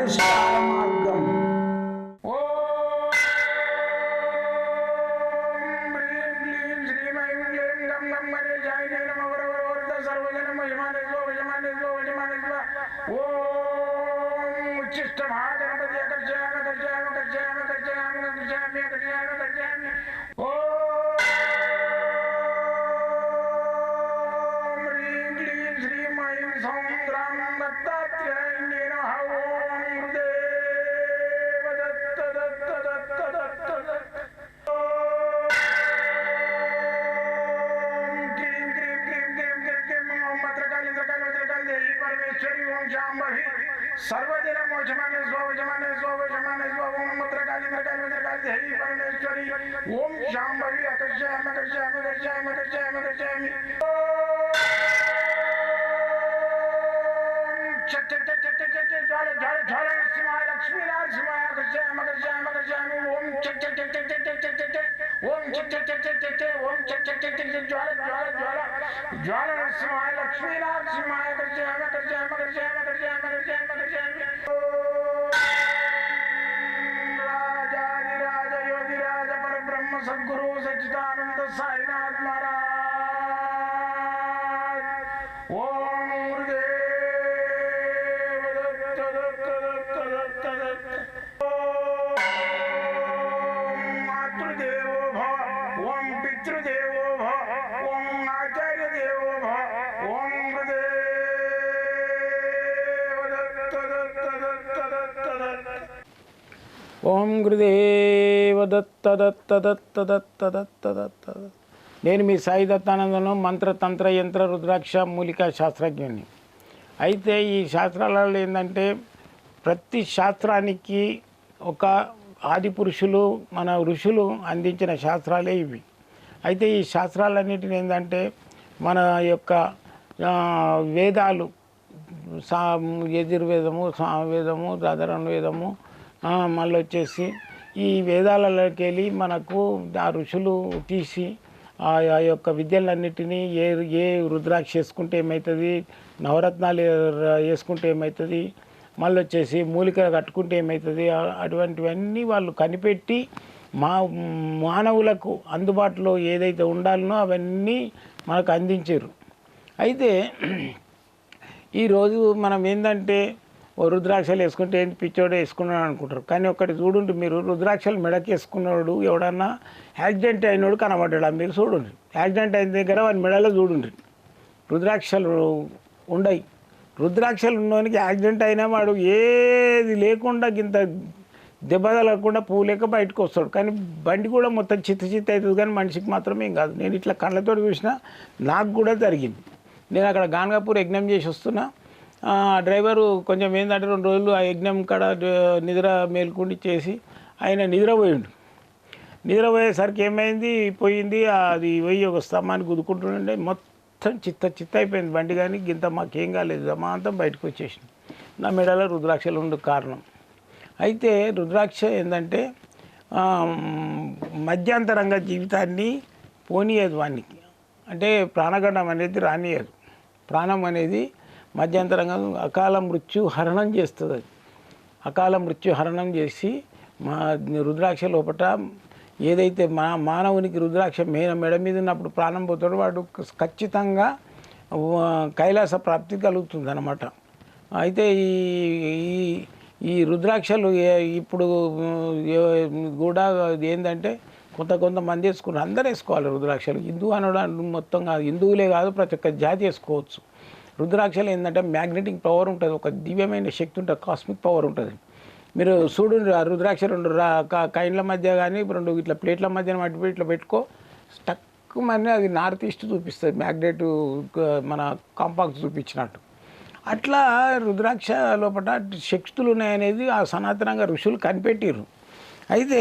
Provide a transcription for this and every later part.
పరిష్కార మార్గం. सर्वदिन मोचमाने स्वजमाने स्वजमाने स्वम मत्रकाली मत्रकाली मत्रकाली देवी परमेश्वरी ओम शांभवी अकर्षयामि अकर्षयामि अकर्षयामि अकर्षयामि अकर्षयामि चट चट चट चट चट ज्वाल ज्वाल ज्वाल नरसिंहाय लक्ष्मी नरसिंहाय अकर्षयामि अकर्षयामि अकर्षयामि ओम चट चट चट चट चट चट चट ओम चट चट चट चट चट ओम चट चट चट चट ज्वाल ज्वाल ज्वाल ज्वाल नरसिंहाय लक्ष्मी नरसिंहाय अकर्षयामि अकर्षयामि अकर्षयामि अकर्षयामि अकर्षयामि अकर्षयामि राजाधिराज योगिराज परब्रह्म सद्गुरु सच्चिदानंद साईनाथ महाराज ओम गुरुदेव दत्त दत्त दत्त दत्त दत्त ओम मातृदेवो भव ओम पितृदेवो भव ओम आचार्य देवो भव ओम गुरुदेव दत्त दत्त दत्त दत्त दत्त ఓం గురుదేవ దత్త దత్త దత్త దత్త దత్త దత్త. నేను మీ సాయి దత్తానందను మంత్ర తంత్ర యంత్ర రుద్రాక్ష మూలికా శాస్త్రజ్ఞుని. అయితే ఈ శాస్త్రాలలో ఏంటంటే ప్రతి శాస్త్రానికి ఒక ఆది పురుషులు మన ఋషులు అందించిన శాస్త్రాలే ఇవి. అయితే ఈ శాస్త్రాలన్నిటిని ఏంటంటే మన యొక్క వేదాలు యజుర్వేదము సామవేదము అధర్వణ వేదము మళ్ళీ వచ్చేసి ఈ వేదాలలోకి వెళ్ళి మనకు ఆ ఋషులు తీసి ఆ యొక్క విద్యలన్నిటినీ ఏ రుద్రాక్ష వేసుకుంటే ఏమవుతుంది, నవరత్నాలు వేసుకుంటే ఏమవుతుంది, మళ్ళీ వచ్చేసి మూలిక కట్టుకుంటే ఏమవుతుంది, అటువంటివన్నీ వాళ్ళు కనిపెట్టి మానవులకు అందుబాటులో ఏదైతే ఉండాలనో అవన్నీ మనకు అందించారు. అయితే ఈరోజు మనం ఏంటంటే ఓ రుద్రాక్షలు వేసుకుంటే ఏంటి పిచ్చోడే వేసుకున్నాడు అనుకుంటారు. కానీ ఒక్కటి చూడండి, మీరు రుద్రాక్షలు మెడకి వేసుకున్నాడు ఎవడన్నా యాక్సిడెంట్ అయినోడు కనబడ్డాడు. మీరు చూడండి, యాక్సిడెంట్ అయిన దగ్గర వాడి మెడలో చూడండి రుద్రాక్షలు ఉండయి. రుద్రాక్షలు ఉన్నోనికి యాక్సిడెంట్ అయినా వాడు ఏది లేకుండా ఇంత దెబ్బ తగలకుండా పువ్వు లేక బయటకు వస్తాడు. కానీ బండి కూడా మొత్తం చిత్త అవుతుంది, కానీ మనిషికి మాత్రం ఏం కాదు. నేను ఇట్లా కళ్ళతో చూసినా నాకు కూడా జరిగింది. నేను అక్కడ గాన్గాపూర్ యజ్ఞం చేసి వస్తున్నా. డ్రైవరు కొంచెం ఏంటంటే 2 రోజులు ఆ యజ్ఞం కాడ నిద్ర మేల్కొని చేసి ఆయన నిద్రపోయిండు. నిద్రపోయేసరికి ఏమైంది, పోయింది అది పోయి ఒక స్తంభాన్ని గుద్దుకుంటుండే మొత్తం చిత్త అయిపోయింది బండి. కానీ ఇంత మాకేం కాలేదు, జమాంతం బయటకు వచ్చేసింది. నా మెడలో రుద్రాక్షలు ఉండే కారణం. అయితే రుద్రాక్ష ఏంటంటే మధ్యాంతరంగా జీవితాన్ని పోనీయదు వానికి, అంటే ప్రాణగండం అనేది రానియదు. ప్రాణం అనేది మధ్యంతరంగా అకాల మృత్యు హరణం చేస్తుంది. అది అకాల మృత్యు హరణం చేసి మా రుద్రాక్ష లోపల ఏదైతే మానవునికి రుద్రాక్ష మెడ మీద ఉన్నప్పుడు ప్రాణం పోతాడో వాడు ఖచ్చితంగా కైలాస ప్రాప్తి కలుగుతుంది అన్నమాట. అయితే ఈ రుద్రాక్షలు ఇప్పుడు కూడా ఏంటంటే కొంతమంది వేసుకున్నారు, అందరూ వేసుకోవాలి రుద్రాక్షలు. హిందూ అనడం మొత్తం కాదు, హిందువులే కాదు ప్రతి ఒక్క జాతి వేసుకోవచ్చు. రుద్రాక్షలు ఏంటంటే మ్యాగ్నెటిక్ పవర్ ఉంటుంది, ఒక దివ్యమైన శక్తి ఉంటుంది, కాస్మిక్ పవర్ ఉంటుంది. మీరు చూడండి, ఆ రుద్రాక్ష 2 కైన్ల మధ్య కానీ 2 ఇట్లా ప్లేట్ల మధ్య మట్టి ఇట్లా పెట్టుకో, స్టక్కుమని అది నార్త్ ఈస్ట్ చూపిస్తుంది, మ్యాగ్నెట్ మన కాంపాక్స్ చూపించినట్టు. అట్లా రుద్రాక్ష లోపల శక్తులు ఉన్నాయనేది ఆ సనాతనంగా ఋషులు కనిపెట్టిర్రు. అయితే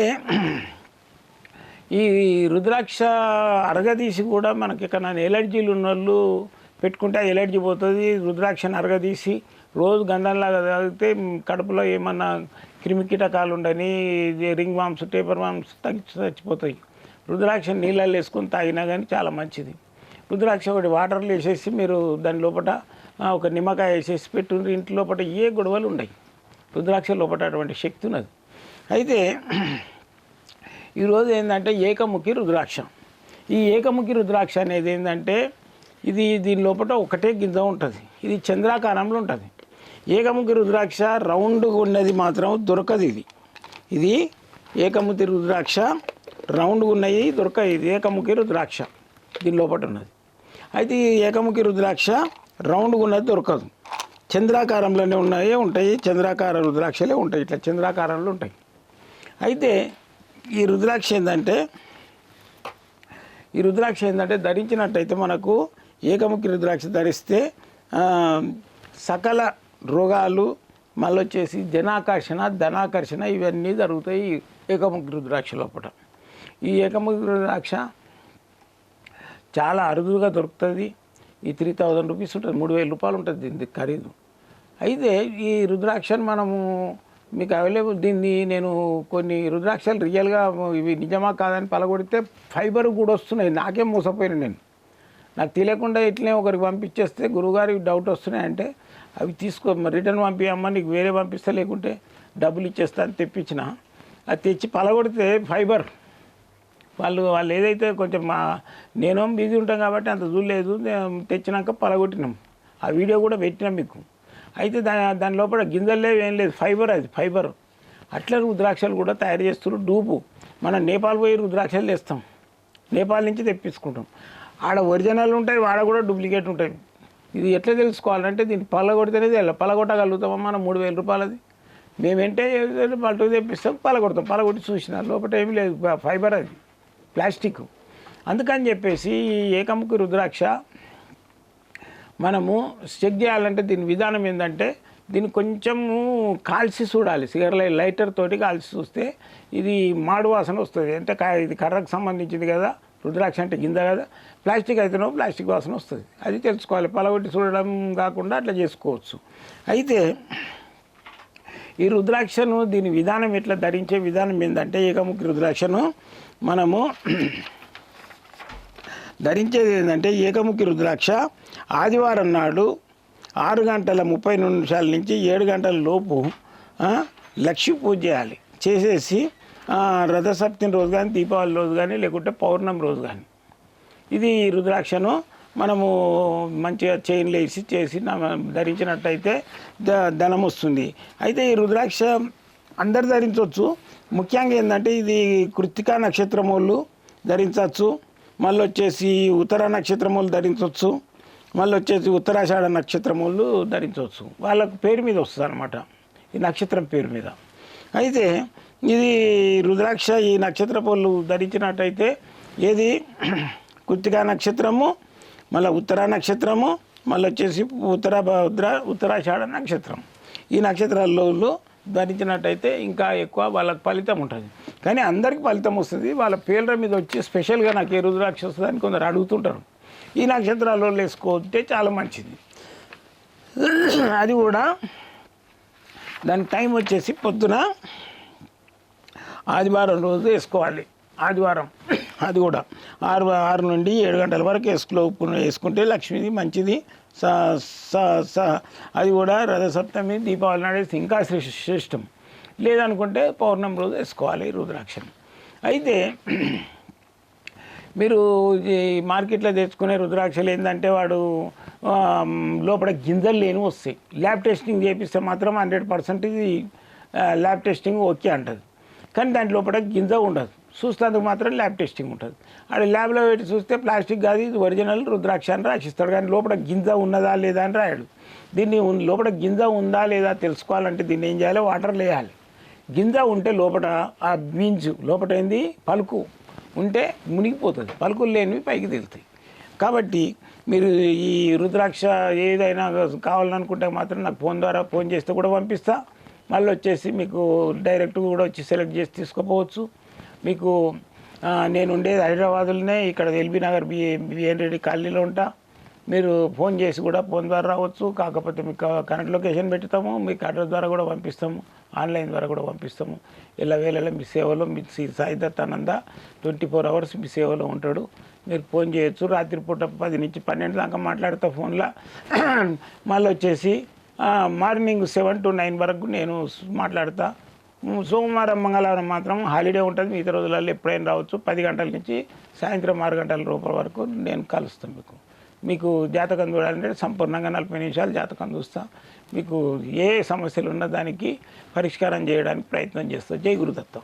ఈ రుద్రాక్ష అరగదీసి కూడా మనకి ఎక్కడైనా ఎలర్జీలు ఉన్న వాళ్ళు పెట్టుకుంటే ఆ ఎలర్జీ పోతుంది. రుద్రాక్షను అరగదీసి రోజు గంధంలాగా తాగితే కడుపులో ఏమన్నా క్రిమికీటకాలు ఉండని రింగ్ వామ్స్ టేపర్ వామ్స్ చచ్చిపోతాయి. రుద్రాక్ష నీళ్ళల్లో వేసుకొని తాగినా కానీ చాలా మంచిది. రుద్రాక్ష ఒకటి వాటర్లో వేసేసి మీరు దాని లోపల ఒక నిమ్మకాయ వేసేసి పెట్టుండ్రి, ఇంటి లోపల ఏ గొడవలు ఉండవు. రుద్రాక్ష లోపల అటువంటి శక్తి ఉన్నది. అయితే ఈరోజు ఏంటంటే ఏకముఖి రుద్రాక్ష. ఈ ఏకముఖి రుద్రాక్ష అనేది ఏంటంటే దీని లోపల ఒకటే గింజ ఉంటుంది. ఇది చంద్రాకారంలో ఉంటుంది. ఏకముఖి రుద్రాక్ష రౌండ్గా ఉన్నది మాత్రం దొరకదు. ఇది ఏకముఖి రుద్రాక్ష రౌండ్గా ఉన్నాయి దొరకదు. ఇది ఏకముఖి రుద్రాక్ష దీని లోపల ఉన్నది. అయితే ఈ ఏకముఖి రుద్రాక్ష రౌండ్గా ఉన్నది దొరకదు. చంద్రాకారంలోనే ఉంటాయి. చంద్రాకార రుద్రాక్షలే ఉంటాయి. ఇట్లా చంద్రాకారంలో ఉంటాయి. అయితే ఈ రుద్రాక్ష ఏంటంటే ధరించినట్టయితే మనకు ఏకముఖి రుద్రాక్ష ధరిస్తే సకల రోగాలు మళ్ళీ వచ్చేసి ధనాకర్షణ ఇవన్నీ జరుగుతాయి ఏకముఖి రుద్రాక్ష లోపల. ఈ ఏకముఖి రుద్రాక్ష చాలా అరుదుగా దొరుకుతుంది. ఈ 3000 రూపీస్ ఉంటుంది, 3000 రూపాయలు ఉంటుంది దీని ఖరీదు. అయితే ఈ రుద్రాక్షను మనము మీకు అవైలబుల్ దీన్ని నేను కొన్ని రుద్రాక్షలు రియల్గా ఇవి నిజమా కాదని పలగొడితే ఫైబర్ కూడా వస్తున్నాయి. నాకేం మోసపోయాను నాకు తెలియకుండా ఇట్లనే ఒకరికి పంపించేస్తే గురువుగారికి డౌట్ వస్తున్నాయంటే అవి తీసుకో రిటర్న్ పంపించమ్మా నీకు వేరే పంపిస్తా లేకుంటే డబ్బులు ఇచ్చేస్తా అని తెప్పించిన. అది తెచ్చి పలగొడితే ఫైబర్ వాళ్ళు ఏదైతే కొంచెం నేను బిజీ ఉంటాం కాబట్టి అంత చూడలేదు. తెచ్చినాక పలగొట్టినాం. ఆ వీడియో కూడా పెట్టినాం మీకు. అయితే దాని లోపల గింజలు లేవు ఏం లేదు, ఫైబర్. అట్లా రుద్రాక్షలు కూడా తయారు చేస్తున్నారు డూపు. మనం నేపాల్ పోయి రుద్రాక్షలు తెస్తాం, నేపాల్ నుంచి తెప్పించుకుంటాం. ఆడ ఒరిజినల్ ఉంటాయి, ఆడ కూడా డూప్లికేట్ ఉంటాయి. ఇది ఎట్లా తెలుసుకోవాలంటే దీన్ని పలగొడితేనే పలగొట్టగలుగుతామా మనం 3000 రూపాయలది. మేమేంటే పట్టుకు తెప్పిస్తాం, పలగొట్టి చూసిన లోపల ఏమీ లేదు, ఫైబర్ అది ప్లాస్టిక్. అందుకని చెప్పేసి ఈ ఏకముఖి రుద్రాక్ష మనము చెక్ చేయాలంటే దీని విధానం ఏంటంటే దీన్ని కొంచెము కాల్చి చూడాలి. లైటర్ తోటి కాల్చి చూస్తే ఇది మాడు వాసన వస్తుంది. అంటే ఇది కర్రకు సంబంధించింది కదా, రుద్రాక్ష అంటే గింజ కదా, ప్లాస్టిక్ అయితేనో ప్లాస్టిక్ వాసన వస్తుంది. అది తెలుసుకోవాలి. పలగొట్టి చూడడం కాకుండా అట్లా చేసుకోవచ్చు. అయితే ఈ రుద్రాక్షను దీని విధానం ఎట్లా ధరించే విధానం ఏంటంటే ఏకముఖి రుద్రాక్షను మనము ధరించేది ఏంటంటే ఏకముఖి రుద్రాక్ష ఆదివారం నాడు 6:30 నుంచి 7 లోపు లక్ష్మీ పూజ చేయాలి. చేసేసి రథసప్తమి రోజు కానీ, దీపావళి రోజు కానీ, లేకుంటే పౌర్ణమి రోజు కానీ ఇది రుద్రాక్షను మనము మంచిగా చైన్లు వేసి చేసి ధరించినట్టయితే ధనం వస్తుంది. అయితే ఈ రుద్రాక్ష అందరు ధరించవచ్చు. ముఖ్యంగా ఏంటంటే ఇది కృత్తికా నక్షత్రం వాళ్ళు ధరించవచ్చు, మళ్ళీ వచ్చేసి ఉత్తర నక్షత్రం వాళ్ళు ధరించవచ్చు, మళ్ళీ వచ్చేసి ఉత్తరాషాఢ నక్షత్రం వాళ్ళు ధరించవచ్చు. వాళ్ళకు పేరు మీద వస్తుంది అన్నమాట, ఈ నక్షత్రం పేరు మీద. అయితే ఇది రుద్రాక్ష ఈ నక్షత్ర వాళ్ళు ధరించినట్టయితే ఏది కృత్తికా నక్షత్రము, మళ్ళీ ఉత్తర నక్షత్రము, మళ్ళీ వచ్చేసి ఉత్తరాషాఢ నక్షత్రం, ఈ నక్షత్రాల్లో ధరించినట్టయితే ఇంకా ఎక్కువ వాళ్ళకి ఫలితం ఉంటుంది. కానీ అందరికీ ఫలితం వస్తుంది. వాళ్ళ పేర్ల మీద వచ్చి స్పెషల్గా నాకు ఏ రుద్రాక్ష వస్తుందని కొందరు అడుగుతుంటారు. ఈ నక్షత్రాల్లో వేసుకోతే చాలా మంచిది. అది కూడా దాని టైం వచ్చేసి పొద్దున ఆదివారం రోజు వేసుకోవాలి. ఆదివారం అది కూడా 6 నుండి 7 వరకు వేసుకుంటే లక్ష్మీది మంచిది. అది కూడా రథసప్తమి దీపావళి నాడు ఇంకా శ్రేష్టం. లేదనుకుంటే పౌర్ణమి రోజు వేసుకోవాలి రుద్రాక్షను. అయితే మీరు ఈ మార్కెట్లో తెచ్చుకునే రుద్రాక్షలు ఏంటంటే వాడు లోపల గింజలు లేని వస్తాయి. ల్యాబ్ టెస్టింగ్ చేపిస్తే మాత్రం 100% ఇది ల్యాబ్ టెస్టింగ్ ఓకే అంటుంది. కానీ దాంట్ లోపల గింజ ఉండదు. చూస్తేందుకు మాత్రం ల్యాబ్ టెస్టింగ్ ఉంటుంది. అది ల్యాబ్లో పెట్టి చూస్తే ప్లాస్టిక్ కాదు, ఇది ఒరిజినల్ రుద్రాక్ష అని రాసిస్తాడు. కానీ లోపల గింజ ఉన్నదా లేదా అని రాయడు. దీన్ని లోపల గింజ ఉందా లేదా తెలుసుకోవాలంటే దీన్ని ఏం చేయాలి, వాటర్లో వేయాలి. గింజ ఉంటే లోపల ఆ బీన్స్ లోపల ఏంది పలుకు ఉంటే మునిగిపోతుంది, పలుకులు లేనివి పైకి తేలుతాయి. కాబట్టి మీరు ఈ రుద్రాక్ష ఏదైనా కావాలనుకుంటే మాత్రం నాకు ఫోన్ చేస్తే కూడా పంపిస్తా. మళ్ళీ వచ్చేసి మీకు డైరెక్ట్గా కూడా వచ్చి సెలెక్ట్ చేసి తీసుకోపోవచ్చు. మీకు నేను ఉండేది హైదరాబాద్లోనే, ఇక్కడ ఎల్బీ నగర్ బిఎన్ రెడ్డి కాలనీలో ఉంటా. మీరు ఫోన్ చేసి కూడా ఫోన్ ద్వారా రావచ్చు. కాకపోతే మీకు కరెంట్ లొకేషన్ పెడతాము, మీకు అడ్రస్ ద్వారా కూడా పంపిస్తాము, ఆన్లైన్ ద్వారా కూడా పంపిస్తాము. వేళలో మీ సేవలో మీ సాయి దత్తానంద 24 hours మీ సేవలో ఉంటాడు. మీరు ఫోన్ చేయొచ్చు. రాత్రిపూట 10 నుంచి 12 దాకా మాట్లాడతా ఫోన్లో. మళ్ళీ వచ్చేసి మార్నింగ్ 7 to 9 వరకు నేను మాట్లాడతా. సోమవారం మంగళవారం మాత్రం హాలిడే ఉంటుంది. మిగతా రోజులలో ఎప్పుడైనా రావచ్చు. 10 గంటల నుంచి సాయంత్రం 6 గంటల రూపాయల వరకు నేను కలుస్తాను. మీకు జాతకం చూడాలంటే సంపూర్ణంగా 40 నిమిషాలు జాతకం చూస్తా. మీకు ఏ సమస్యలు ఉన్నా దానికి పరిష్కారం చేయడానికి ప్రయత్నం చేస్తా. జై గురుదత్తం.